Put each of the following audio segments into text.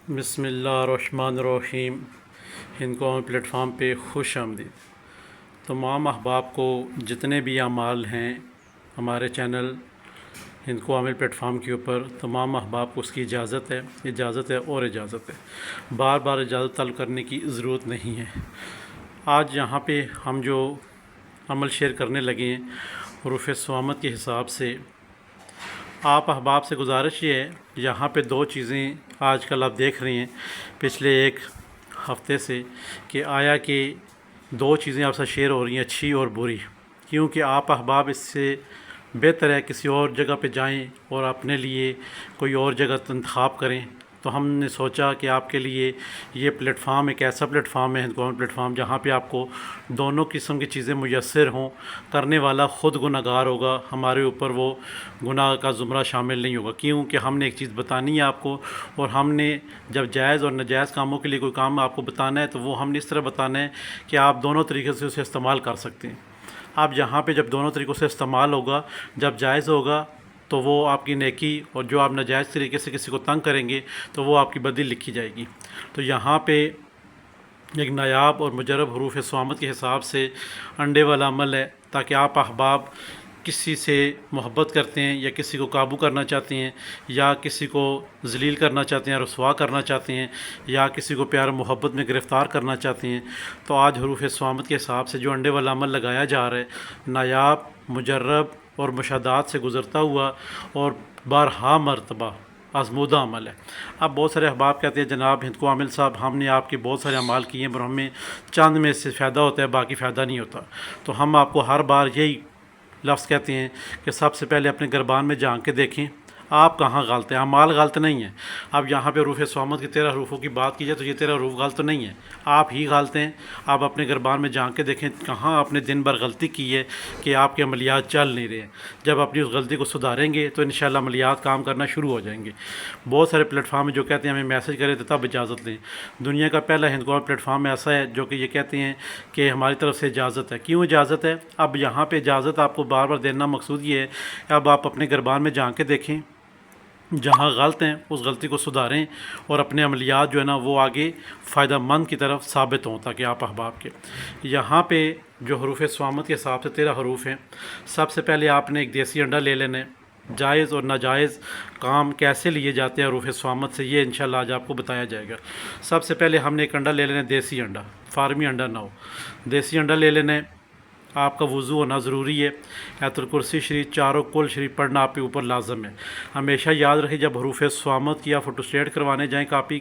بسم اللہ الرحمن الرحیم۔ ہند قومی پلیٹ فارم پہ خوش آمدید۔ تمام احباب کو جتنے بھی اعمال ہیں ہمارے چینل ہند قومی پلیٹ فارم کے اوپر، تمام احباب کو اس کی اجازت ہے اور اجازت ہے، بار بار اجازت طلب کرنے کی ضرورت نہیں ہے۔ آج یہاں پہ ہم جو عمل شیئر کرنے لگے ہیں حروف صوامت کے حساب سے، آپ احباب سے گزارش یہ ہے، یہاں پہ دو چیزیں آج کل آپ دیکھ رہے ہیں پچھلے ایک ہفتے سے، کہ آیا کہ دو چیزیں آپ سے شیئر ہو رہی ہیں، اچھی اور بری، کیونکہ آپ احباب اس سے بہتر ہے کسی اور جگہ پہ جائیں اور اپنے لیے کوئی اور جگہ انتخاب کریں۔ تو ہم نے سوچا کہ آپ کے لیے یہ پلیٹ فارم ایک ایسا پلیٹ فارم ہے، ہند قومی پلیٹ فارم، جہاں پہ آپ کو دونوں قسم کی چیزیں میسر ہوں۔ کرنے والا خود گناہ گار ہوگا، ہمارے اوپر وہ گناہ کا زمرہ شامل نہیں ہوگا، کیونکہ ہم نے ایک چیز بتانی ہے آپ کو، اور ہم نے جب جائز اور ناجائز کاموں کے لیے کوئی کام آپ کو بتانا ہے تو وہ ہم نے اس طرح بتانا ہے کہ آپ دونوں طریقے سے اسے استعمال کر سکتے ہیں۔ اب یہاں پہ جب دونوں طریقوں سے استعمال ہوگا، جب جائز ہوگا تو وہ آپ کی نیکی، اور جو آپ ناجائز طریقے سے کسی کو تنگ کریں گے تو وہ آپ کی بدی لکھی جائے گی۔ تو یہاں پہ ایک نایاب اور مجرب حروف صوامت کے حساب سے انڈے والا عمل ہے، تاکہ آپ احباب کسی سے محبت کرتے ہیں یا کسی کو قابو کرنا چاہتے ہیں یا کسی کو ذلیل کرنا چاہتے ہیں، رسوا کرنا چاہتے ہیں، یا کسی کو پیار محبت میں گرفتار کرنا چاہتے ہیں، تو آج حروف صوامت کے حساب سے جو انڈے والا عمل لگایا جا رہا ہے، نایاب، مجرب اور مشاہدات سے گزرتا ہوا اور بارہا مرتبہ آزمودہ عمل ہے۔ اب بہت سارے احباب کہتے ہیں جناب ہند کو عامل صاحب، ہم نے آپ کے بہت سارے اعمال کیے ہیں پر ہمیں چند میں سے فائدہ ہوتا ہے، باقی فائدہ نہیں ہوتا۔ تو ہم آپ کو ہر بار یہی لفظ کہتے ہیں کہ سب سے پہلے اپنے گربان میں جھانک کے دیکھیں آپ کہاں غلط ہیں، اعمال غلط نہیں ہیں۔ اب یہاں پہ حروف صوامت کے 13 حروفوں کی بات کی جائے تو یہ 13 حروف غلط نہیں ہیں، آپ ہی غلط ہیں۔ آپ اپنے گربان میں جھانک کے دیکھیں کہاں آپ نے دن بھر غلطی کی ہے کہ آپ کے عملیات چل نہیں رہے ہیں۔ جب اپنی اس غلطی کو سدھاریں گے تو انشاءاللہ عملیات کام کرنا شروع ہو جائیں گے۔ بہت سارے پلیٹ فارم جو کہتے ہیں ہمیں میسج کریں تو تب اجازت لیں۔ دنیا کا پہلا ہند قومی پلیٹ فارم ایسا ہے جو کہ یہ کہتے ہیں کہ ہماری طرف سے اجازت ہے۔ کیوں اجازت ہے؟ اب یہاں پہ اجازت آپ کو بار بار دینا مقصود یہ ہے کہ اب آپ اپنے گربان میں جھانک کے دیکھیں، جہاں غلط ہیں اس غلطی کو سدھاریں اور اپنے عملیات جو ہے نا وہ آگے فائدہ مند کی طرف ثابت ہوں، تاکہ آپ احباب کے یہاں پہ جو حروف صوامت کے حساب سے 13 حروف ہیں، سب سے پہلے آپ نے ایک دیسی انڈا لے لینا ہے۔ جائز اور ناجائز کام کیسے لیے جاتے ہیں حروف صوامت سے، یہ انشاءاللہ آج آپ کو بتایا جائے گا۔ سب سے پہلے ہم نے ایک انڈا لے لینا ہے، دیسی انڈا، فارمی انڈا نہ ہو، دیسی انڈا لے لینا ہے۔ آپ کا وضو ہونا ضروری ہے، آیت الکرسی شریف، چاروں کل شریف پڑھنا آپ کے اوپر لازم ہے۔ ہمیشہ یاد رکھیں جب حروف صوامت کی یا فوٹوسٹیٹ کروانے جائیں کاپی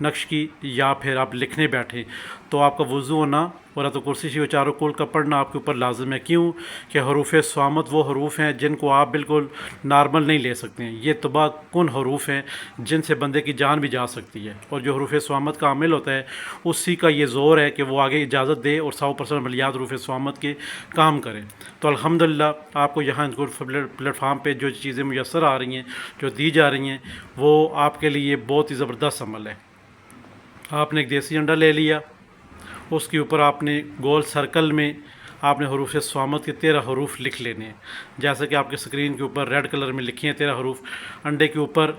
نقش کی، یا پھر آپ لکھنے بیٹھیں، تو آپ کا وضو ہونا اور آیت الکرسی شریف چاروں کل کا پڑھنا آپ کے اوپر لازم ہے۔ کیوں کہ حروف صوامت وہ حروف ہیں جن کو آپ بالکل نارمل نہیں لے سکتے ہیں، یہ تباہ کن حروف ہیں جن سے بندے کی جان بھی جا سکتی ہے، اور جو حروف صوامت کا عامل ہوتا ہے اسی کا یہ زور ہے کہ وہ آگے اجازت دے اور 100% عملیات حروف صوامت کے کام کریں۔ تو الحمدللہ آپ کو یہاں پلیٹ فارم پہ جو چیزیں میسر آ رہی ہیں، جو دی جا رہی ہیں، وہ آپ کے لیے بہت ہی زبردست عمل ہے۔ آپ نے ایک دیسی انڈا لے لیا، اس کے اوپر آپ نے گول سرکل میں آپ نے حروف صوامت کے 13 حروف لکھ لینے ہیں، جیسا کہ آپ کے اسکرین کے اوپر ریڈ کلر میں لکھے ہیں 13 حروف۔ انڈے کے اوپر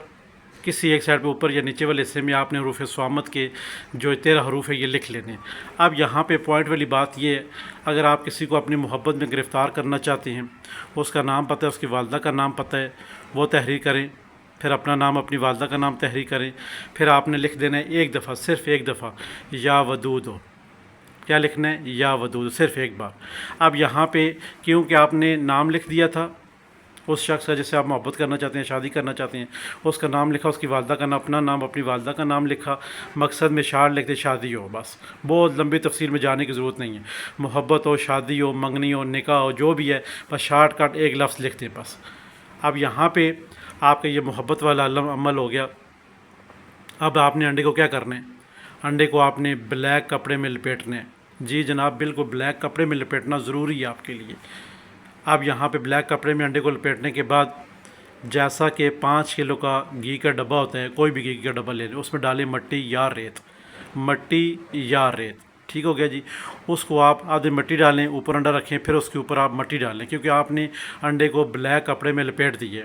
کسی ایک سائڈ پہ اوپر یا نیچے والے حصے میں آپ نے حروف صوامت کے جو 13 حروف ہے یہ لکھ لینے ہیں۔ اب یہاں پہ پوائنٹ والی بات یہ ہے، اگر آپ کسی کو اپنی محبت میں گرفتار کرنا چاہتے ہیں، اس کا نام پتہ ہے، اس کی والدہ کا نام پتہ ہے، وہ تحریر کریں، پھر اپنا نام، اپنی والدہ کا نام تحریر کریں، پھر آپ نے لکھ دینا ہے ایک دفعہ، صرف ایک دفعہ، یا ودود ہو۔ کیا لکھنا ہے؟ یا ودود، صرف ایک بار۔ اب یہاں پہ کیونکہ آپ نے نام لکھ دیا تھا اس شخص کا جس سے آپ محبت کرنا چاہتے ہیں، شادی کرنا چاہتے ہیں، اس کا نام لکھا، اس کی والدہ کا نام، اپنا نام، اپنی والدہ کا نام لکھا، مقصد میں شارٹ لکھ دے شادی ہو، بس بہت لمبی تفصیل میں جانے کی ضرورت نہیں ہے۔ محبت ہو، شادی ہو، منگنی ہو، نکاح ہو، جو بھی ہے، بس شارٹ کٹ ایک لفظ لکھ دیں بس۔ اب یہاں پہ آپ کا یہ محبت والا عمل ہو گیا۔ اب آپ نے انڈے کو کیا کرنا ہے؟ انڈے کو آپ نے بلیک کپڑے میں لپیٹنا ہے۔ جی جناب، بالکل بلیک کپڑے میں لپیٹنا ضروری ہے آپ کے لیے۔ اب یہاں پہ بلیک کپڑے میں انڈے کو لپیٹنے کے بعد، جیسا کہ 5 کلو کا گھی کا ڈبہ ہوتا ہے، کوئی بھی گھی کا ڈبہ لے لیں، اس میں ڈالیں مٹی یا ریت، مٹی یا ریت، ٹھیک ہو گیا جی۔ اس کو آپ آدھے مٹی ڈالیں، اوپر انڈا رکھیں، پھر اس کے اوپر آپ مٹی ڈالیں، کیونکہ آپ نے انڈے کو بلیک کپڑے میں لپیٹ دیے۔